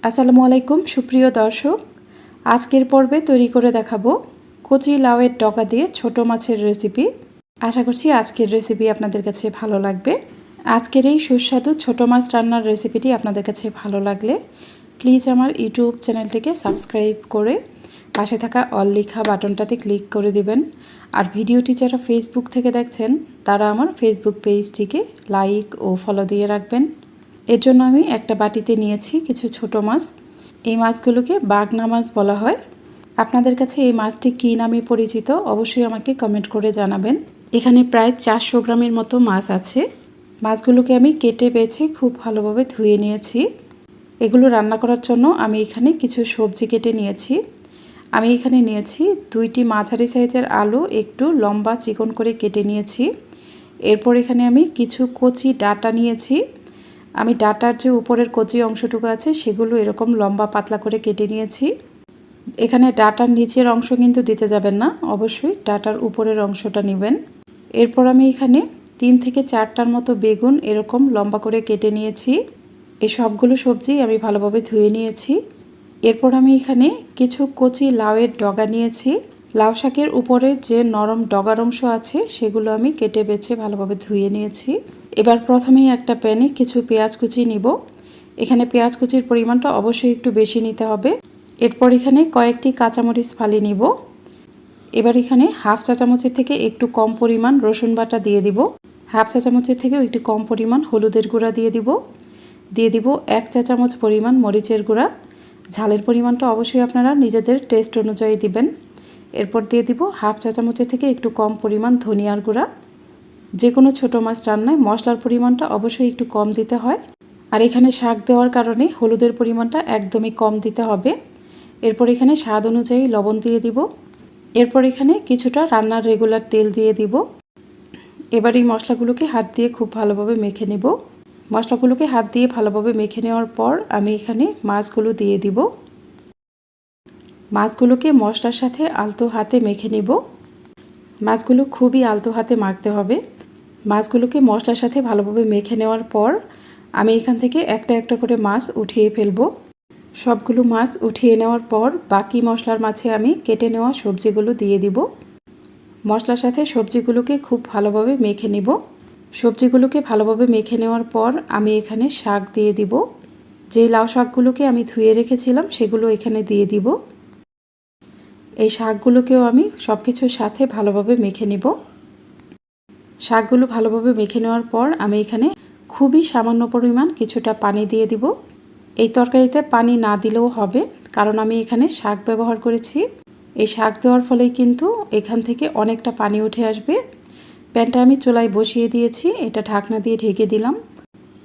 আসসালামু আলাইকুম সুপ্রিয় দর্শক, আজকের পর্বে তৈরি করে দেখাবো কচি লাউয়ের ডগা দিয়ে ছোট মাছের রেসিপি। আশা করছি আজকের রেসিপি আপনাদের কাছে ভালো লাগবে। আজকের এই সুস্বাদু ছোট মাছ রান্নার রেসিপিটি আপনাদের কাছে ভালো লাগলে প্লিজ আমার ইউটিউব চ্যানেলটিকে সাবস্ক্রাইব করে পাশে থাকা অল লেখা বাটনটাতে ক্লিক করে দিবেন। আর ভিডিওটি যারা ফেসবুক থেকে দেখছেন তারা আমার ফেসবুক পেজটিকে লাইক ও ফলো দিয়ে রাখবেন। এর জন্য আমি একটা বাটিতে নিয়েছি কিছু ছোট মাছ। এই মাছগুলোকে বাগনা মাছ বলা হয়। আপনাদের কাছে এই মাছটি কী নামে পরিচিত অবশ্যই আমাকে কমেন্ট করে জানাবেন। এখানে প্রায় 400 গ্রামের মতো মাছ আছে। মাছগুলোকে আমি কেটে বেছে খুব ভালোভাবে ধুয়ে নিয়েছি। এগুলো রান্না করার জন্য আমি এখানে কিছু সবজি কেটে নিয়েছি। আমি এখানে নিয়েছি 2টি মাঝারি সাইজের আলু একটু লম্বা চিকন করে কেটে নিয়েছি। এরপর এখানে আমি কিছু কচি ডাঁটা নিয়েছি। আমি ডাঁটার যে উপরের কচি অংশটুকু আছে সেগুলো এরকম লম্বা পাতলা করে কেটে নিয়েছি। এখানে ডাঁটার নিচের অংশ কিন্তু দিতে যাবেন না, অবশ্যই ডাঁটার উপরের অংশটা নেবেন। এরপর আমি এখানে 3 থেকে 4টার মতো বেগুন এরকম লম্বা করে কেটে নিয়েছি। এই সবগুলো সবজি আমি ভালোভাবে ধুয়ে নিয়েছি। এরপর আমি এখানে কিছু কচি লাউয়ের ডগা নিয়েছি। লাউ শাকের উপরের যে নরম ডগার অংশ আছে সেগুলো আমি কেটে বেছে ভালোভাবে ধুয়ে নিয়েছি। এবার প্রথমেই একটা প্যানে কিছু পেঁয়াজ কুচি নিব। এখানে পেঁয়াজ কুচির পরিমাণটা অবশ্যই একটু বেশি নিতে হবে। এরপর এখানে কয়েকটি কাঁচামরিচ ফালি নিব। এবার এখানে হাফ চা চামচের থেকে একটু কম পরিমাণ রসুন বাটা দিয়ে দিব। হাফ চা চামচের থেকেও একটু কম পরিমাণ হলুদের গুঁড়া দিয়ে দিব। 1 চা চামচ পরিমাণ মরিচের গুঁড়া। ঝালের পরিমাণটা অবশ্যই আপনারা নিজেদের টেস্ট অনুযায়ী দিবেন। এরপর দিয়ে দিব হাফ চা চামচের থেকে একটু কম পরিমাণ ধনিয়ার গুঁড়া। যে কোনো ছোটো মাছ রান্নায় মশলার পরিমাণটা অবশ্যই একটু কম দিতে হয়। আর এখানে শাক দেওয়ার কারণে হলুদের পরিমাণটা একদমই কম দিতে হবে। এরপর এখানে স্বাদ অনুযায়ী লবণ দিয়ে দিব। এরপর এখানে কিছুটা রান্নার রেগুলার তেল দিয়ে দিব। এবার এই মশলাগুলোকে হাত দিয়ে খুব ভালোভাবে মেখে নেব। মশলাগুলোকে হাত দিয়ে ভালোভাবে মেখে নেওয়ার পর আমি এখানে মাছগুলো দিয়ে দিব। মাছগুলোকে মশলার সাথে আলতো হাতে মেখে নেব। মাছগুলো খুবই আলতো হাতে মাখতে হবে। মাছগুলোকে মশলার সাথে ভালোভাবে মেখে নেওয়ার পর আমি এখান থেকে একটা একটা করে মাছ উঠিয়ে ফেলবো। সবগুলো মাছ উঠিয়ে নেওয়ার পর বাকি মশলার মাঝে আমি কেটে নেওয়া সবজিগুলো দিয়ে দিব। মশলার সাথে সবজিগুলোকে খুব ভালোভাবে মেখে নিব। সবজিগুলোকে ভালোভাবে মেখে নেওয়ার পর আমি এখানে শাক দিয়ে দিব। যেই লাউ শাকগুলোকে আমি ধুয়ে রেখেছিলাম সেগুলো এখানে দিয়ে দিব। এই শাকগুলোকেও আমি সব কিছুর সাথে ভালোভাবে মেখে নিব। শাকগুলো ভালোভাবে মেখে নেওয়ার পর আমি এখানে খুবই সামান্য পরিমাণ কিছুটা পানি দিয়ে দিব। এই তরকারিতে পানি না দিলেও হবে, কারণ আমি এখানে শাক ব্যবহার করেছি। এই শাক দেওয়ার ফলেই কিন্তু এখান থেকে অনেকটা পানি উঠে আসবে। প্যানটা আমি চুলায় বসিয়ে দিয়েছি, এটা ঢাকনা দিয়ে ঢেকে দিলাম।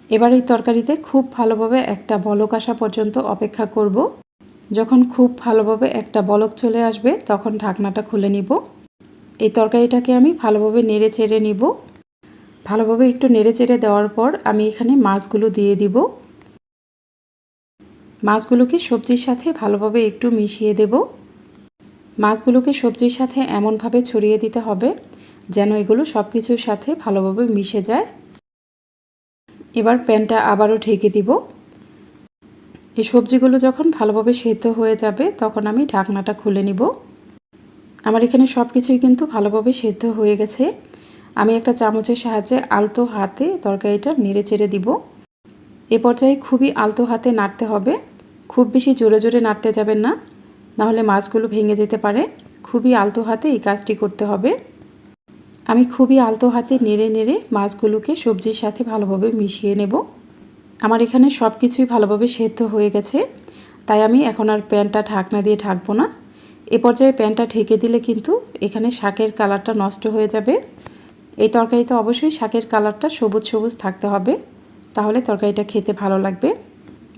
এবার এই তরকারিতে খুব ভালোভাবে একটা বলক আসা পর্যন্ত অপেক্ষা করব। যখন খুব ভালোভাবে একটা বলক চলে আসবে তখন ঢাকনাটা খুলে নিব। এই তরকারিটাকে আমি ভালোভাবে নেড়ে চেড়ে নিব। ভালোভাবে একটু নেড়ে চেড়ে দেওয়ার পর আমি এখানে মাছগুলো দিয়ে দিব। মাছগুলোকে সবজির সাথে ভালোভাবে একটু মিশিয়ে দেব। মাছগুলোকে সবজির সাথে এমনভাবে ছড়িয়ে দিতে হবে যেন এগুলো সব কিছুর সাথে ভালোভাবে মিশে যায়। এবার প্যানটা আবারও ঢেকে দিব। এই সবজিগুলো যখন ভালোভাবে সেদ্ধ হয়ে যাবে তখন আমি ঢাকনাটা খুলে নিব। আমার এখানে সব কিছুই কিন্তু ভালোভাবে সেদ্ধ হয়ে গেছে। আমি একটা চামচের সাহায্যে আলতো হাতে তরকারিটা নেড়ে চেড়ে দিব। এ পর্যায়ে খুবই আলতো হাতে নাড়তে হবে, খুব বেশি জোরে জোরে নাড়তে যাবেন না, নাহলে মাছগুলো ভেঙে যেতে পারে। খুবই আলতো হাতে এই কাজটি করতে হবে। আমি খুবই আলতো হাতে নেড়ে নেড়ে মাছগুলোকে সবজির সাথে ভালোভাবে মিশিয়ে নেব। আমার এখানে সব কিছুই ভালোভাবে সেদ্ধ হয়ে গেছে, তাই আমি এখন আর প্যানটা ঢাকনা দিয়ে ঢাকবো না। এ পর্যায়ে প্যানটা ঢেকে দিলে কিন্তু এখানে শাকের কালারটা নষ্ট হয়ে যাবে। এই তরকারিতে অবশ্যই শাকের কালারটা সবুজ সবুজ থাকতে হবে, তাহলে তরকারিটা খেতে ভালো লাগবে।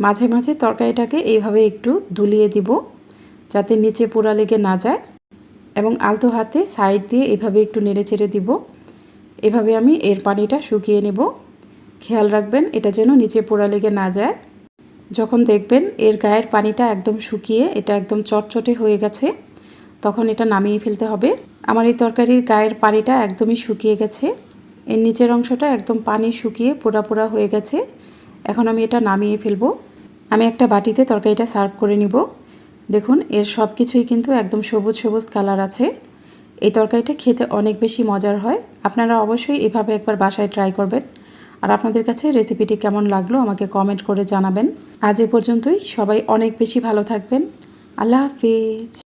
মাঝে মাঝে তরকারিটাকে এইভাবে একটু দুলিয়ে দিব যাতে নিচে পোড়া লেগে না যায়, এবং আলতো হাতে সাইড দিয়ে এভাবে একটু নেড়ে চেড়ে দিব। এভাবে আমি এর পানিটা শুকিয়ে নেব। খেয়াল রাখবেন এটা যেন নিচে পোড়া লেগে না যায়। যখন দেখবেন এর গায়ের পানিটা একদম শুকিয়ে এটা একদম চটচটে হয়ে গেছে তখন এটা নামিয়ে ফেলতে হবে। আমার এই তরকারির গায়ের পানিটা একদমই শুকিয়ে গেছে। এর নিচের অংশটা একদম পানি শুকিয়ে পোড়া পোড়া হয়ে গেছে। এখন আমি এটা নামিয়ে ফেলবো। আমি একটা বাটিতে তরকারিটা সার্ভ করে নিব। দেখুন এর সব কিছুই কিন্তু একদম সবুজ সবুজ কালার আছে। এই তরকারিটা খেতে অনেক বেশি মজার হয়। আপনারা অবশ্যই এভাবে একবার বাসায় ট্রাই করবেন। আর আপনাদের কাছে রেসিপিটি কেমন লাগলো আমাকে কমেন্ট করে জানাবেন। আজ এ পর্যন্তই। সবাই অনেক বেশি ভালো থাকবেন। আল্লাহ হাফেজ।